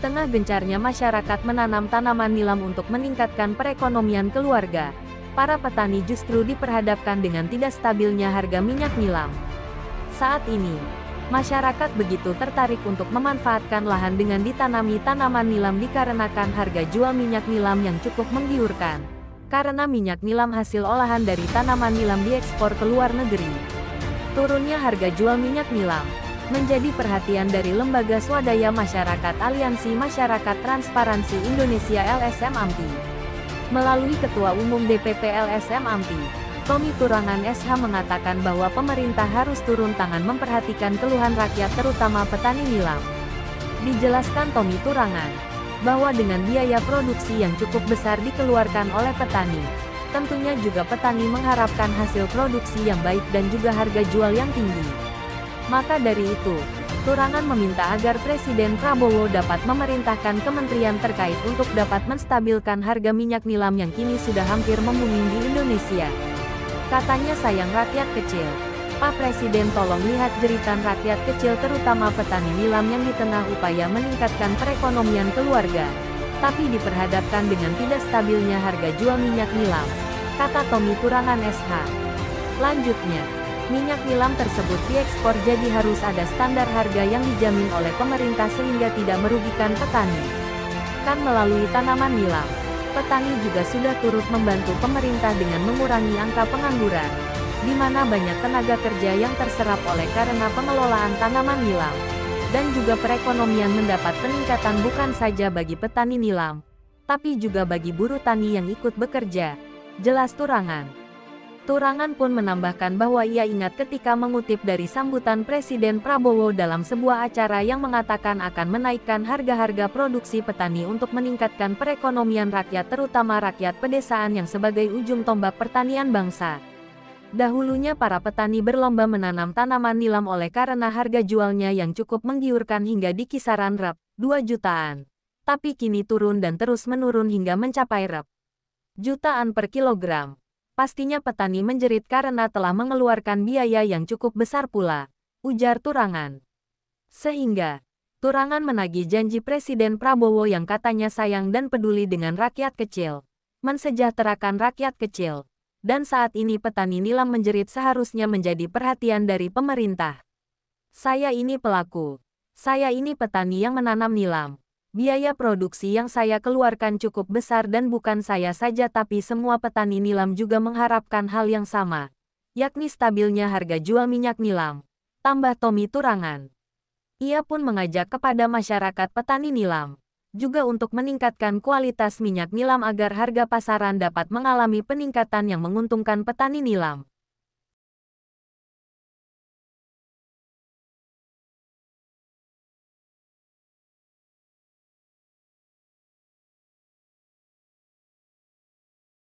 tengah gencarnya masyarakat menanam tanaman nilam untuk meningkatkan perekonomian keluarga, para petani justru diperhadapkan dengan tidak stabilnya harga minyak nilam. Saat ini, masyarakat begitu tertarik untuk memanfaatkan lahan dengan ditanami tanaman nilam dikarenakan harga jual minyak nilam yang cukup menggiurkan. Karena minyak nilam hasil olahan dari tanaman nilam diekspor ke luar negeri. Turunnya harga jual minyak nilam menjadi perhatian dari lembaga swadaya masyarakat Aliansi Masyarakat Transparansi Indonesia LSM AMTI. Melalui Ketua Umum DPP LSM AMTI, Tommy Turangan SH mengatakan bahwa pemerintah harus turun tangan memperhatikan keluhan rakyat terutama petani nilam. Dijelaskan Tommy Turangan, bahwa dengan biaya produksi yang cukup besar dikeluarkan oleh petani, tentunya juga petani mengharapkan hasil produksi yang baik dan juga harga jual yang tinggi. Maka dari itu, Turangan meminta agar Presiden Prabowo dapat memerintahkan kementerian terkait untuk dapat menstabilkan harga minyak nilam yang kini sudah hampir membooming di Indonesia. Katanya sayang rakyat kecil. Pak Presiden tolong lihat jeritan rakyat kecil terutama petani nilam yang di tengah upaya meningkatkan perekonomian keluarga, tapi diperhadapkan dengan tidak stabilnya harga jual minyak nilam, kata Tommy Turangan SH. Lanjutnya, minyak nilam tersebut diekspor jadi harus ada standar harga yang dijamin oleh pemerintah sehingga tidak merugikan petani. Kan melalui tanaman nilam, petani juga sudah turut membantu pemerintah dengan mengurangi angka pengangguran, di mana banyak tenaga kerja yang terserap oleh karena pengelolaan tanaman nilam, dan juga perekonomian mendapat peningkatan bukan saja bagi petani nilam, tapi juga bagi buruh tani yang ikut bekerja, jelas Turangan. Turangan pun menambahkan bahwa ia ingat ketika mengutip dari sambutan Presiden Prabowo dalam sebuah acara yang mengatakan akan menaikkan harga-harga produksi petani untuk meningkatkan perekonomian rakyat terutama rakyat pedesaan yang sebagai ujung tombak pertanian bangsa. Dahulunya para petani berlomba menanam tanaman nilam oleh karena harga jualnya yang cukup menggiurkan hingga di kisaran Rp. 2 jutaan. Tapi kini turun dan terus menurun hingga mencapai Rp. jutaan per kilogram. Pastinya petani menjerit karena telah mengeluarkan biaya yang cukup besar pula, ujar Turangan. Sehingga, Turangan menagih janji Presiden Prabowo yang katanya sayang dan peduli dengan rakyat kecil, mensejahterakan rakyat kecil. Dan saat ini petani nilam menjerit seharusnya menjadi perhatian dari pemerintah. Saya ini pelaku. Saya ini petani yang menanam nilam. Biaya produksi yang saya keluarkan cukup besar dan bukan saya saja tapi semua petani nilam juga mengharapkan hal yang sama, yakni stabilnya harga jual minyak nilam, tambah Tommy Turangan. Ia pun mengajak kepada masyarakat petani nilam juga untuk meningkatkan kualitas minyak nilam agar harga pasaran dapat mengalami peningkatan yang menguntungkan petani nilam.